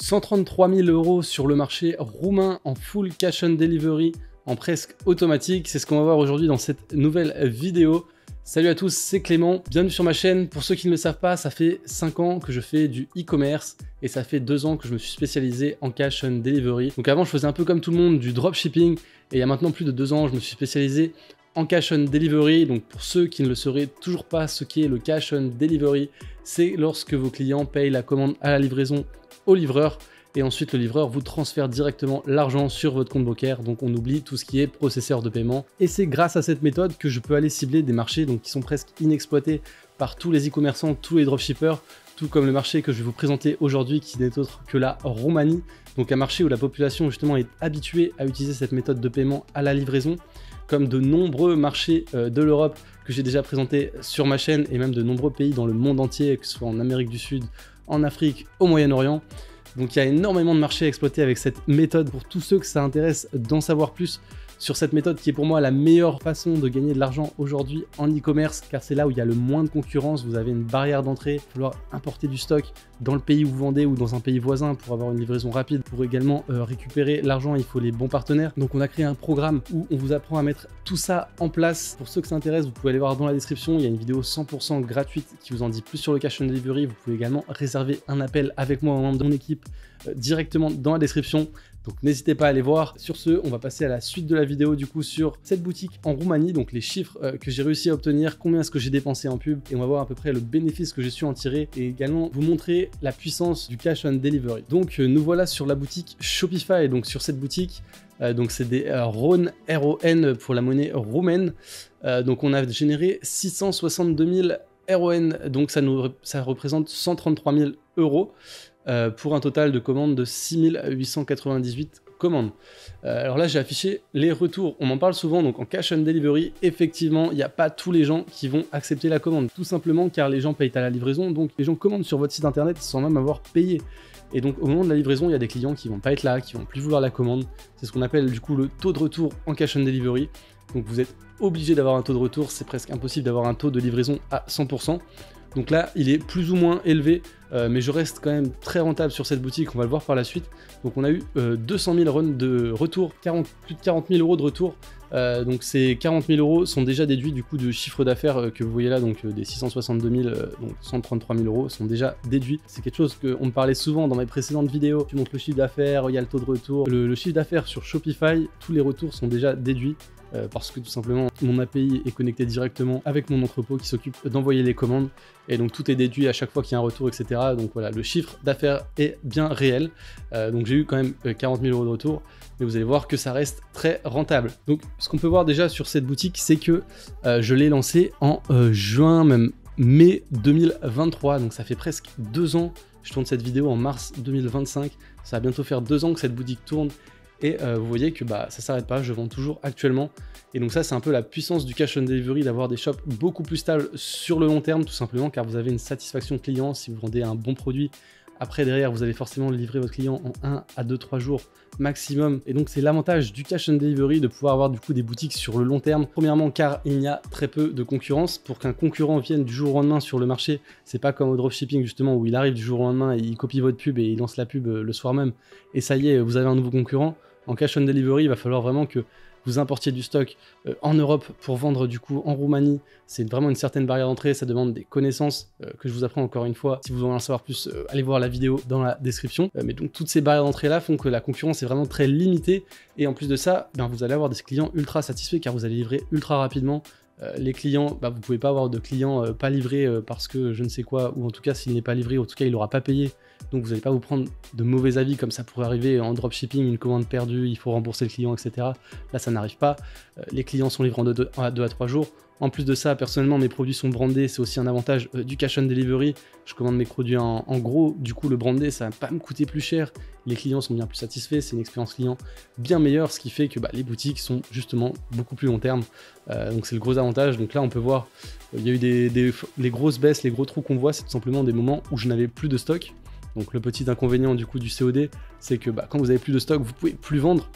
133 000 € sur le marché roumain en full cash on delivery, en presque automatique. C'est ce qu'on va voir aujourd'hui dans cette nouvelle vidéo. Salut à tous, c'est Clément, bienvenue sur ma chaîne. Pour ceux qui ne le savent pas, ça fait 5 ans que je fais du e-commerce et ça fait 2 ans que je me suis spécialisé en cash on delivery. Donc avant, je faisais un peu comme tout le monde du dropshipping et il y a maintenant plus de 2 ans, je me suis spécialisé en cash on delivery. Donc pour ceux qui ne le sauraient toujours pas ce qu'est le cash on delivery, c'est lorsque vos clients payent la commande à la livraison au livreur et ensuite le livreur vous transfère directement l'argent sur votre compte bancaire. Donc on oublie tout ce qui est processeur de paiement et c'est grâce à cette méthode que je peux aller cibler des marchés qui sont presque inexploités par tous les e-commerçants, tous les dropshippers, tout comme le marché que je vais vous présenter aujourd'hui qui n'est autre que la Roumanie. Donc un marché où la population justement est habituée à utiliser cette méthode de paiement à la livraison, comme de nombreux marchés de l'Europe que j'ai déjà présenté sur ma chaîne et même de nombreux pays dans le monde entier, que ce soit en Amérique du Sud, en Afrique, au Moyen-Orient. Donc il y a énormément de marchés à exploiter avec cette méthode. Pour tous ceux que ça intéresse d'en savoir plus sur cette méthode qui est pour moi la meilleure façon de gagner de l'argent aujourd'hui en e-commerce, car c'est là où il y a le moins de concurrence. Vous avez une barrière d'entrée, il va falloir importer du stock dans le pays où vous vendez ou dans un pays voisin pour avoir une livraison rapide. Pour également récupérer l'argent, il faut les bons partenaires. Donc on a créé un programme où on vous apprend à mettre tout ça en place. Pour ceux que ça intéresse, vous pouvez aller voir dans la description, il y a une vidéo 100% gratuite qui vous en dit plus sur le cash on delivery. Vous pouvez également réserver un appel avec moi, un membre de mon équipe, directement dans la description. Donc n'hésitez pas à aller voir. Sur ce, on va passer à la suite de la vidéo du coup sur cette boutique en Roumanie, donc les chiffres que j'ai réussi à obtenir, combien est-ce que j'ai dépensé en pub, et on va voir à peu près le bénéfice que j'ai su en tirer et également vous montrer la puissance du cash on delivery. Donc nous voilà sur la boutique Shopify. Donc sur cette boutique, donc c'est des RON, RON pour la monnaie roumaine. Donc on a généré 662 000 RON, donc ça représente 133 000 €. Pour un total de commandes de 6 898 commandes. Alors là, j'ai affiché les retours. On m'en parle souvent, donc en cash on delivery, effectivement, il n'y a pas tous les gens qui vont accepter la commande. Tout simplement car les gens payent à la livraison, donc les gens commandent sur votre site internet sans même avoir payé. Et donc au moment de la livraison, il y a des clients qui vont pas être là, qui vont plus vouloir la commande. C'est ce qu'on appelle du coup le taux de retour en cash on delivery. Donc vous êtes obligé d'avoir un taux de retour, c'est presque impossible d'avoir un taux de livraison à 100%. Donc là, il est plus ou moins élevé, mais je reste quand même très rentable sur cette boutique, on va le voir par la suite. Donc on a eu 200 000 runs de retour, plus de 40 000 € de retour. Donc ces 40 000 € sont déjà déduits du coup du chiffre d'affaires que vous voyez là, donc des 662 000, donc 133 000 € sont déjà déduits. C'est quelque chose qu'on me parlait souvent dans mes précédentes vidéos. Tu montres le chiffre d'affaires, il y a le taux de retour. Le chiffre d'affaires sur Shopify, tous les retours sont déjà déduits. Parce que tout simplement mon API est connecté directement avec mon entrepôt qui s'occupe d'envoyer les commandes et donc tout est déduit à chaque fois qu'il y a un retour, etc. Donc voilà, le chiffre d'affaires est bien réel. Donc j'ai eu quand même 40 000 € de retour, mais vous allez voir que ça reste très rentable. Donc ce qu'on peut voir déjà sur cette boutique, c'est que je l'ai lancé en juin, même mai 2023, donc ça fait presque 2 ans. Je tourne cette vidéo en mars 2025, ça va bientôt faire 2 ans que cette boutique tourne. Et vous voyez que ça s'arrête pas, je vends toujours actuellement. Et donc ça, c'est un peu la puissance du cash on delivery, d'avoir des shops beaucoup plus stables sur le long terme, tout simplement, car vous avez une satisfaction client si vous vendez un bon produit. Après, derrière, vous allez forcément livrer votre client en 1 à 2-3 jours maximum. Et donc, c'est l'avantage du cash on delivery de pouvoir avoir du coup des boutiques sur le long terme. Premièrement, car il y a très peu de concurrence. Pour qu'un concurrent vienne du jour au lendemain sur le marché, c'est pas comme au dropshipping justement où il arrive du jour au lendemain et il copie votre pub et il lance la pub le soir même. Et ça y est, vous avez un nouveau concurrent. En cash on delivery, il va falloir vraiment que vous importiez du stock en Europe pour vendre du coup en Roumanie. C'est vraiment une certaine barrière d'entrée, ça demande des connaissances que je vous apprends encore une fois. Si vous voulez en savoir plus, allez voir la vidéo dans la description. Mais donc toutes ces barrières d'entrée là font que la concurrence est vraiment très limitée. Et en plus de ça, vous allez avoir des clients ultra satisfaits car vous allez livrer ultra rapidement. Les clients, vous pouvez pas avoir de clients pas livrés parce que je ne sais quoi, ou en tout cas s'il n'est pas livré, en tout cas il n'aura pas payé. Donc vous n'allez pas vous prendre de mauvais avis comme ça pourrait arriver en dropshipping, une commande perdue, il faut rembourser le client, etc. Là ça n'arrive pas. Les clients sont livrés en 2 à 3 jours. En plus de ça, personnellement, mes produits sont brandés, c'est aussi un avantage du cash on delivery. Je commande mes produits en gros, du coup le brandé, ça va pas me coûter plus cher. Les clients sont bien plus satisfaits, c'est une expérience client bien meilleure, ce qui fait que les boutiques sont justement beaucoup plus long terme. Donc c'est le gros avantage. Donc là, on peut voir, il y a eu les grosses baisses, les gros trous qu'on voit, c'est tout simplement des moments où je n'avais plus de stock. Donc le petit inconvénient du coup du COD, c'est que quand vous avez plus de stock, vous pouvez plus vendre.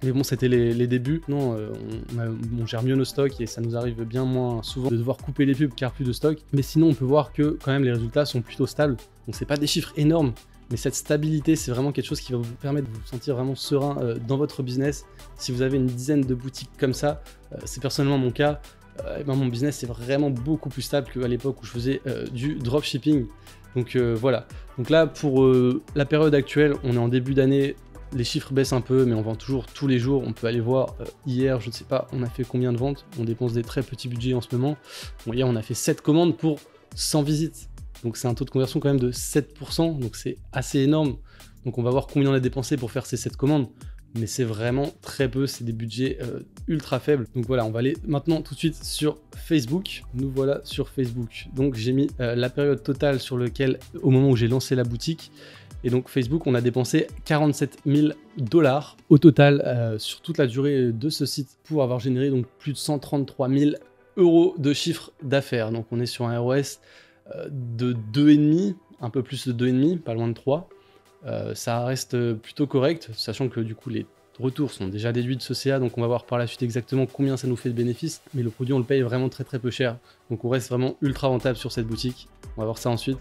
Mais bon, c'était les débuts. Non, on gère mieux nos stocks et ça nous arrive bien moins souvent de devoir couper les pubs car plus de stock. Mais sinon, on peut voir que quand même les résultats sont plutôt stables. Donc c'est pas des chiffres énormes, mais cette stabilité, c'est vraiment quelque chose qui va vous permettre de vous sentir vraiment serein dans votre business. Si vous avez une dizaine de boutiques comme ça, c'est personnellement mon cas, et ben mon business est vraiment beaucoup plus stable qu'à l'époque où je faisais du dropshipping. Donc voilà. Donc là, pour la période actuelle, on est en début d'année. Les chiffres baissent un peu, mais on vend toujours tous les jours. On peut aller voir hier, je ne sais pas, on a fait combien de ventes. On dépense des très petits budgets en ce moment. Bon, hier, on a fait 7 commandes pour 100 visites. Donc c'est un taux de conversion quand même de 7%. Donc c'est assez énorme. Donc on va voir combien on a dépensé pour faire ces 7 commandes. Mais c'est vraiment très peu, c'est des budgets ultra faibles. Donc voilà, on va aller maintenant tout de suite sur Facebook. Nous voilà sur Facebook. Donc j'ai mis la période totale sur laquelle, au moment où j'ai lancé la boutique. Et donc Facebook, on a dépensé 47 000 $ au total sur toute la durée de ce site pour avoir généré donc plus de 133 000 € de chiffre d'affaires. Donc on est sur un ROS de 2,5, un peu plus de 2,5, pas loin de 3. Ça reste plutôt correct, sachant que du coup les retours sont déjà déduits de ce CA, donc on va voir par la suite exactement combien ça nous fait de bénéfices, mais le produit on le paye vraiment très peu cher, donc on reste vraiment ultra rentable sur cette boutique. On va voir ça ensuite.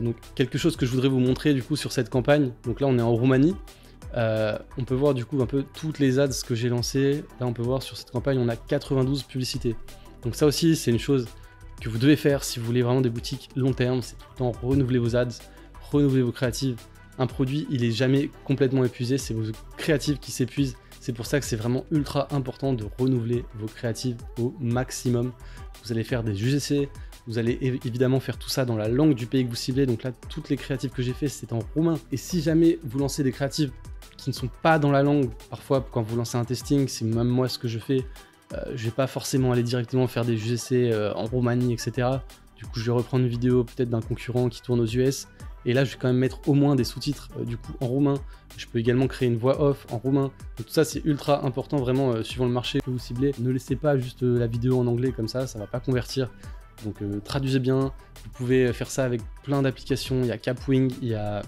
Donc quelque chose que je voudrais vous montrer du coup sur cette campagne, donc là on est en Roumanie, on peut voir du coup un peu toutes les ads que j'ai lancées. Là on peut voir sur cette campagne on a 92 publicités, donc ça aussi c'est une chose que vous devez faire si vous voulez vraiment des boutiques long terme, c'est tout le temps renouveler vos ads, renouveler vos créatives. Un produit, il est jamais complètement épuisé, c'est vos créatives qui s'épuisent. C'est pour ça que c'est vraiment ultra important de renouveler vos créatives au maximum. Vous allez faire des UGC, vous allez évidemment faire tout ça dans la langue du pays que vous ciblez. Donc là, toutes les créatives que j'ai fait, c'est en roumain. Et si jamais vous lancez des créatives qui ne sont pas dans la langue, parfois quand vous lancez un testing, c'est même moi ce que je fais, je vais pas forcément aller directement faire des UGC en Roumanie, etc. Du coup, je vais reprendre une vidéo peut-être d'un concurrent qui tourne aux US. Et là, je vais quand même mettre au moins des sous-titres du coup en roumain. Je peux également créer une voix off en roumain. Donc tout ça, c'est ultra important vraiment suivant le marché que vous ciblez. Ne laissez pas juste la vidéo en anglais comme ça va pas convertir. Donc traduisez bien. Vous pouvez faire ça avec plein d'applications. Il y a Capwing, il y a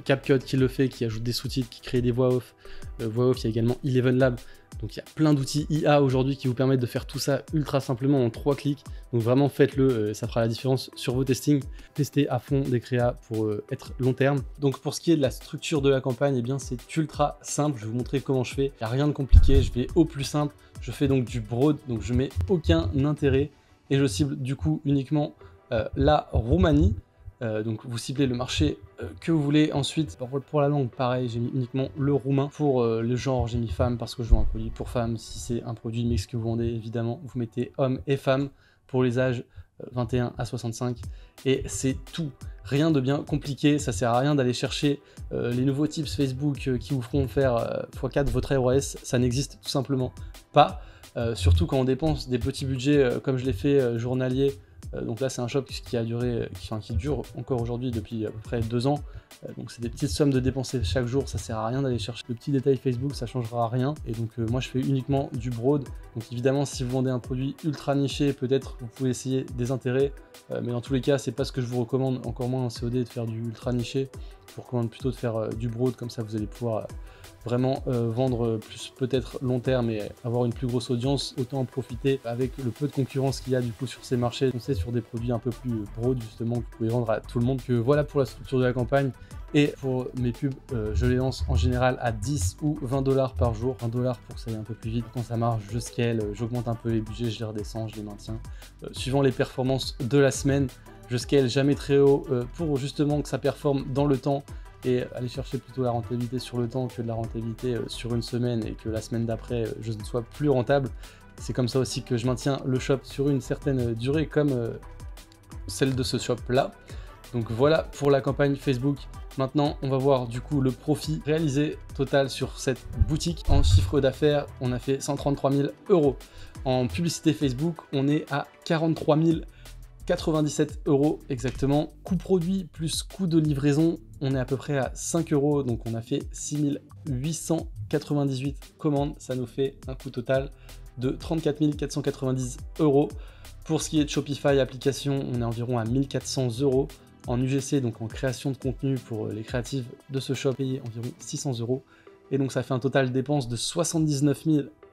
CapCut qui le fait, qui ajoute des sous-titres, qui crée des voix off. Il y a également Eleven Lab. Donc il y a plein d'outils IA aujourd'hui qui vous permettent de faire tout ça ultra simplement en 3 clics. Donc vraiment faites-le, ça fera la différence sur vos testings. Testez à fond des créas pour être long terme. Donc pour ce qui est de la structure de la campagne, eh bien c'est ultra simple. Je vais vous montrer comment je fais. Il n'y a rien de compliqué, je vais au plus simple. Je fais donc du broad, donc je mets aucun intérêt et je cible du coup uniquement la Roumanie. Donc vous ciblez le marché que vous voulez. Ensuite pour la langue pareil, j'ai mis uniquement le roumain. Pour le genre j'ai mis femme parce que je vends un produit pour femmes. Si c'est un produit mix que vous vendez, évidemment vous mettez homme et femme pour les âges 21 à 65 et c'est tout. Rien de bien compliqué, ça sert à rien d'aller chercher les nouveaux tips Facebook qui vous feront faire x4 votre ROS, ça n'existe tout simplement pas. Surtout quand on dépense des petits budgets comme je l'ai fait journalier. Donc là c'est un shop qui a duré, qui dure encore aujourd'hui depuis à peu près 2 ans. Donc c'est des petites sommes de dépenser chaque jour, ça sert à rien d'aller chercher le petit détail Facebook, ça changera rien. Et donc moi je fais uniquement du broad. Donc évidemment si vous vendez un produit ultra niché, peut-être vous pouvez essayer des intérêts. Mais dans tous les cas c'est pas ce que je vous recommande, encore moins en COD de faire du ultra niché. Je vous recommande plutôt de faire du broad, comme ça vous allez pouvoir vraiment vendre plus peut-être long terme et avoir une plus grosse audience, autant en profiter avec le peu de concurrence qu'il y a du coup sur ces marchés. On sait sur des produits un peu plus broad justement que vous pouvez vendre à tout le monde. Que voilà pour la structure de la campagne. Et pour mes pubs, je les lance en général à 10 ou 20 $ par jour. 20 $ pour que ça aille un peu plus vite. Quand ça marche, je scale, j'augmente un peu les budgets, je les redescends, je les maintiens. Suivant les performances de la semaine, je scale jamais très haut pour justement que ça performe dans le temps et aller chercher plutôt la rentabilité sur le temps que de la rentabilité sur une semaine et que la semaine d'après je ne sois plus rentable. C'est comme ça aussi que je maintiens le shop sur une certaine durée comme celle de ce shop là. Donc voilà pour la campagne Facebook. Maintenant on va voir du coup le profit réalisé total sur cette boutique. En chiffre d'affaires on a fait 133 000 €. En publicité Facebook on est à 43 097 € exactement. Coût produit plus coût de livraison, on est à peu près à 5 €, donc on a fait 6 898 commandes, ça nous fait un coût total de 34 490 €. Pour ce qui est de Shopify application, on est environ à 1400 €. En UGC, donc en création de contenu pour les créatifs de ce shop, payé environ 600 €. Et donc ça fait un total de dépenses de 79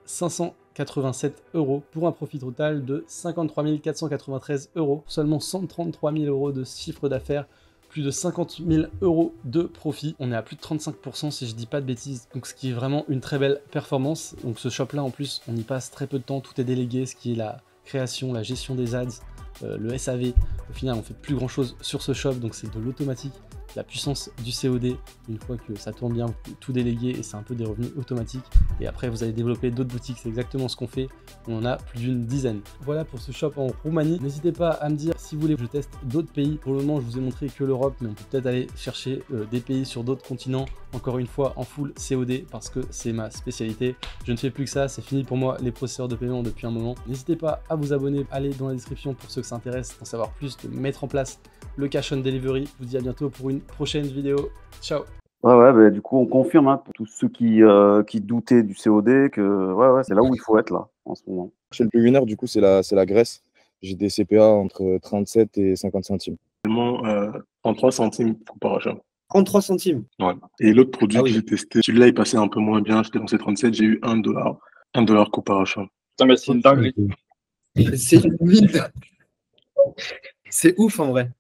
587 € pour un profit total de 53 493 €. Seulement 133 000 € de chiffre d'affaires plus de 50 000 € de profit. On est à plus de 35% si je dis pas de bêtises, donc ce qui est vraiment une très belle performance. Donc ce shop là en plus, on y passe très peu de temps, tout est délégué, ce qui est la création, la gestion des ads, le SAV. Au final, on fait plus grand chose sur ce shop, donc c'est de l'automatique. La puissance du COD, une fois que ça tourne bien, vous pouvez tout déléguer et c'est un peu des revenus automatiques. Et après, vous allez développer d'autres boutiques, c'est exactement ce qu'on fait. On en a plus d'une dizaine. Voilà pour ce shop en Roumanie. N'hésitez pas à me dire si vous voulez que je teste d'autres pays. Pour le moment, je vous ai montré que l'Europe, mais on peut peut-être aller chercher des pays sur d'autres continents. Encore une fois, en full COD parce que c'est ma spécialité. Je ne fais plus que ça, c'est fini pour moi les processeurs de paiement depuis un moment. N'hésitez pas à vous abonner, allez dans la description pour ceux que ça intéresse, d'en savoir plus, de mettre en place le cash on delivery. Je vous dis à bientôt pour une prochaine vidéo. Ciao. Ouais, bah, du coup, on confirme hein, pour tous ceux qui doutaient du COD que ouais, c'est là où il faut être là en ce moment. Chez le beginner, du coup, c'est la Grèce. J'ai des CPA entre 37 et 50 centimes. 33 centimes par achat. 33 centimes. Ouais. Et l'autre produit Ah que oui. j'ai testé, celui-là, il passait un peu moins bien. J'étais lancé 37, j'ai eu 1 $. 1 $ coût par achat. Putain, mais c'est une dinguerie. C'est une mine. C'est ouf en vrai.